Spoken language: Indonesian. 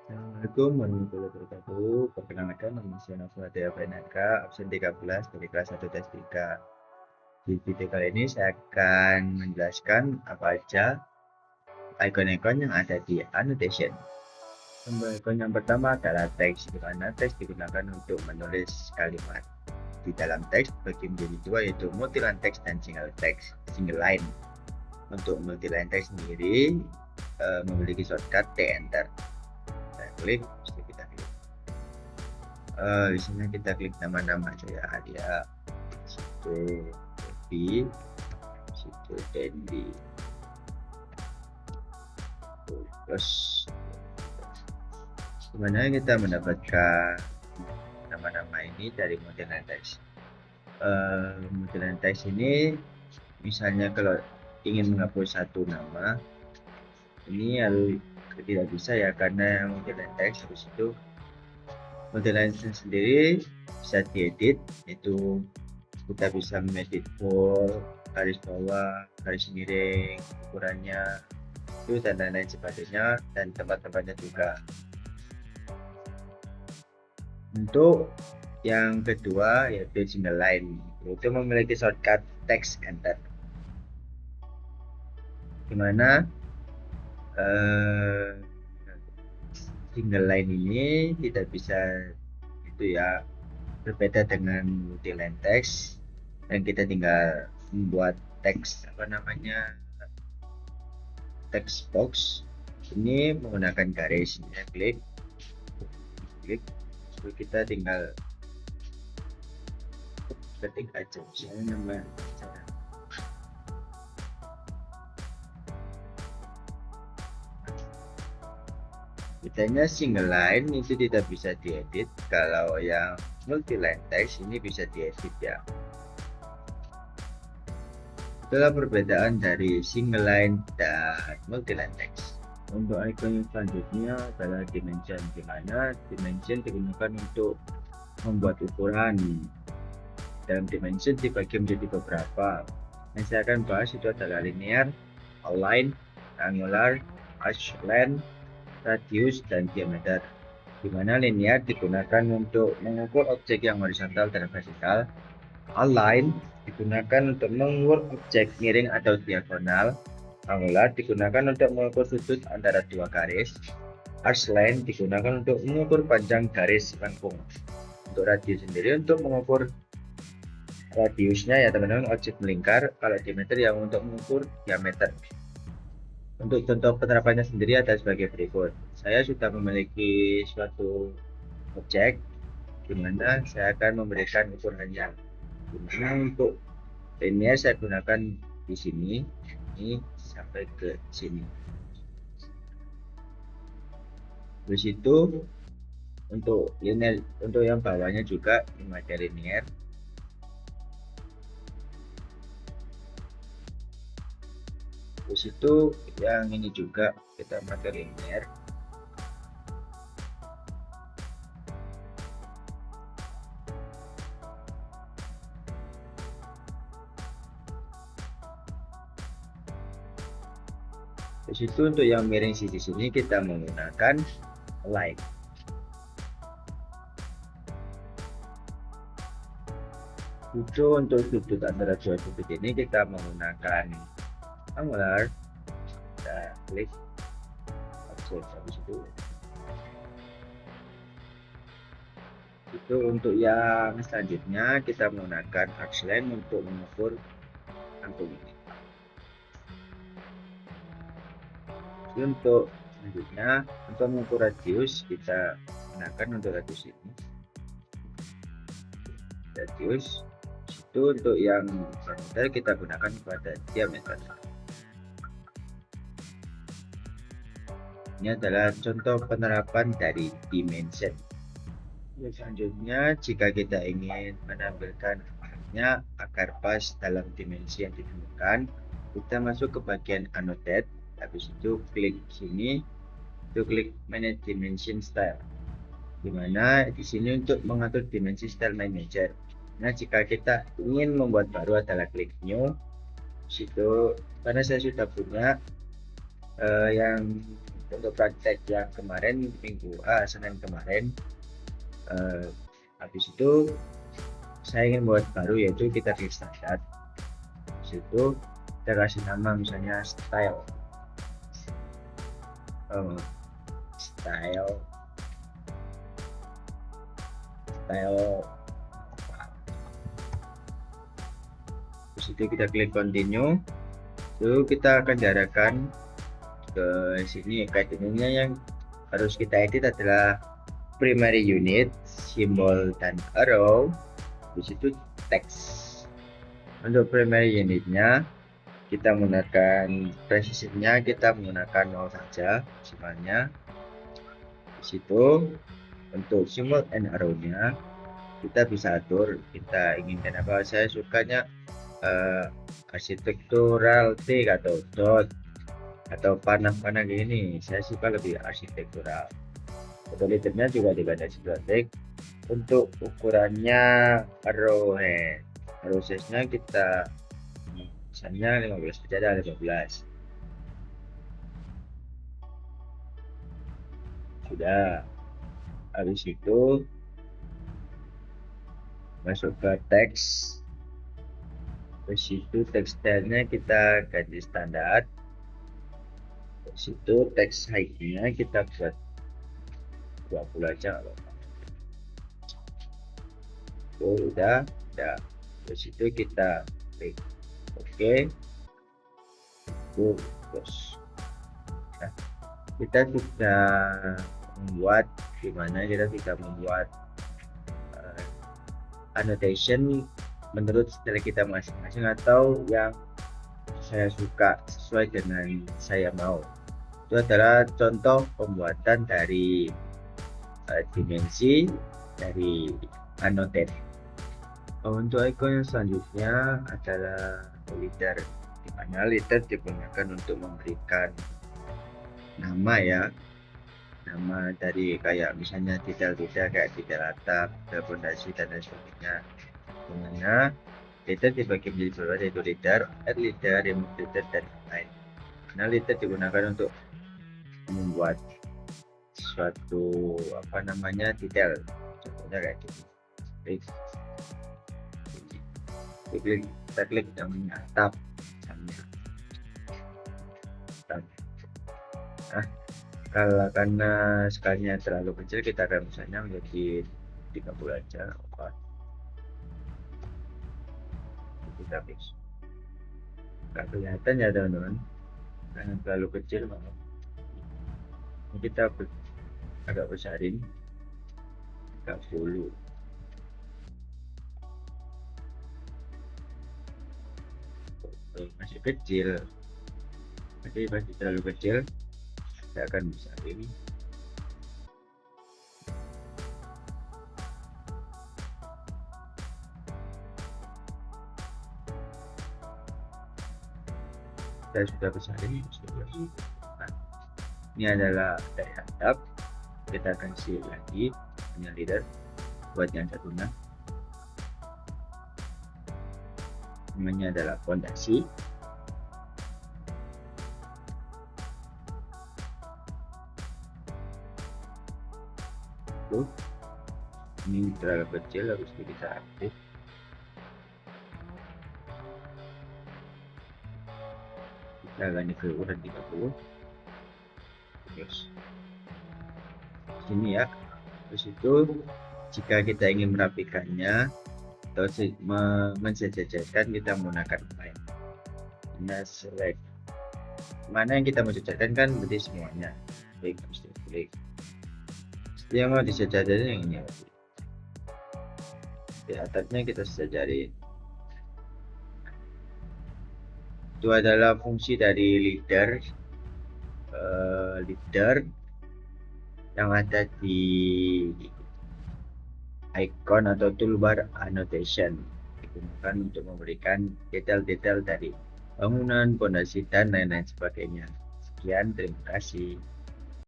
Assalamualaikum warahmatullahi wabarakatuh. Perkenalkan, nama saya Nova Dea Benaka, absen 13 dari kelas 1 tes 3. Di video kali ini saya akan menjelaskan apa aja icon-icon yang ada di annotation. Icon yang pertama adalah teks, di mana teks digunakan untuk menulis kalimat. Di dalam teks bagi menjadi dua, yaitu multiline teks dan single line. Untuk multiline teks sendiri memiliki shortcut T-Enter. Saya klik, kita klik. Di sini kita klik nama-nama aja ya, dia situ Devi, situ Dendi, terus gimana kita mendapatkan nama-nama ini dari multiline text. Multiline text ini misalnya kalau ingin menghapus satu nama ini harus tidak bisa ya, karena multiline text habis itu multiline text sendiri bisa diedit, itu kita bisa mengedit bold, garis bawah, garis miring, ukurannya itu dan lain-lain sebagainya, dan tempat-tempatnya juga. Untuk yang kedua yaitu single line, itu memiliki shortcut text enter, dimana single line ini tidak bisa itu ya, berbeda dengan multiline text, dan kita tinggal membuat teks text box ini menggunakan garis. Ya, klik, lalu kita tinggal ketik aja misalnya nama Bedanya single line itu tidak bisa diedit, kalau yang multiline text ini bisa diedit ya. Itulah perbedaan dari single line dan multiline text. Untuk icon yang selanjutnya adalah dimension, di mana dimension digunakan untuk membuat ukuran. Dalam dimension dibagi menjadi beberapa. Yang saya akan bahas itu adalah linear, align, angular, arc length, radius, dan diameter. Di mana linear digunakan untuk mengukur objek yang horizontal dan vertikal. Align digunakan untuk mengukur objek miring atau diagonal. Angular digunakan untuk mengukur sudut antara dua garis. Arc length digunakan untuk mengukur panjang garis lengkung. Untuk radius sendiri untuk mengukur radiusnya ya teman-teman, objek melingkar. Kalau diameter yang untuk mengukur diameter. Untuk contoh penerapannya sendiri ada sebagai berikut. Saya sudah memiliki suatu objek di mana saya akan memberikan ukurannya. Dimana untuk linear saya gunakan di sini, ini sampai ke sini. Terus itu untuk linear, untuk yang bawahnya juga memakai linear. Terus itu yang ini juga kita pakai linear. Terus itu untuk yang miring sisi sini kita menggunakan align. Itu untuk sudut antara dua sudut ini kita menggunakan angular. Kita klik objek habis itu untuk yang selanjutnya kita menggunakan arc length untuk mengukur lengkung ini. Untuk selanjutnya untuk mengukur radius kita gunakan untuk radius ini. Radius itu untuk yang horizontal kita gunakan pada diameter. Ini adalah contoh penerapan dari dimension. Selanjutnya, jika kita ingin menampilkan akarnya agar pas dalam dimensi yang ditentukan, kita masuk ke bagian annotate. Habis itu klik sini, itu klik manage dimension style. Dimana di sini untuk mengatur dimensi style manager. Nah, jika kita ingin membuat baru adalah klik new. Situ karena saya sudah punya yang untuk praktek yang kemarin Senin kemarin, habis itu saya ingin buat baru, yaitu kita klik standar. Habis itu kita kasih nama misalnya style, style terus itu kita klik continue. Lalu kita akan diarahkan ke sini. Kategorinya yang harus kita edit adalah primary unit, simbol dan arrow. Di situ teks. Untuk primary unitnya kita menggunakan precisionnya, kita menggunakan 0 saja maksimalnya. Di situ untuk simbol and arrow-nya kita bisa atur, kita inginkan apa. Saya sukanya arsitektural tick atau dot atau panah-panah gini, saya suka lebih arsitektural. Untuk leadernya juga dibatasi tick. Untuk ukurannya arrow size-nya kita misalnya 15 saja, 15 sudah. Habis itu masuk ke teks. Di situ teks style-nya kita ganti standar. Di situ teks height-nya kita buat 20 aja. Udah. Di situ kita klik oke. Terus kita sudah membuat, dimana kita tidak membuat annotation menurut style kita masing-masing atau yang saya suka sesuai dengan saya mau. Itu adalah contoh pembuatan dari dimensi dari annotate. Untuk icon yang selanjutnya adalah leader, di mana leader digunakan untuk memberikan nama ya, nama dari kayak misalnya detail-detail kayak detail atap, detail fondasi dan lain sebagainya. Dimana leader dibagi menjadi beberapa, yaitu leader, add leader, remove leader, dan lain. Nah, leader digunakan untuk membuat suatu detail, contohnya kayak gini. Kita klik namanya atap. Nah, karena skalanya terlalu kecil, kita akan misalnya menjadi 30 aja. Kita fix. Nggak kelihatan ya teman-teman, karena terlalu kecil banget. Kita agak besarin 30. Masih kecil, masih terlalu kecil. Saya akan besarin. Saya sudah besarin. Nah, ini adalah dari atap. Kita akan isi lagi punya leader buat yang satunya. Namanya adalah fondasi. Ini terlalu kecil, harus kita aktif. Kita ganti ke ukuran 30. Terus sini ya. Terus itu jika kita ingin merapikannya atau mensejajarkan, kita menggunakan line. Nah, select mana yang kita mau sejajarkan, kan berarti semuanya. Klik. Yang mau disejajarin yang ini. Di atasnya kita sejajarin. Itu adalah fungsi dari leader yang ada di icon atau toolbar annotation, digunakan untuk memberikan detail-detail dari bangunan, fondasi, dan lain-lain sebagainya. Sekian, terima kasih.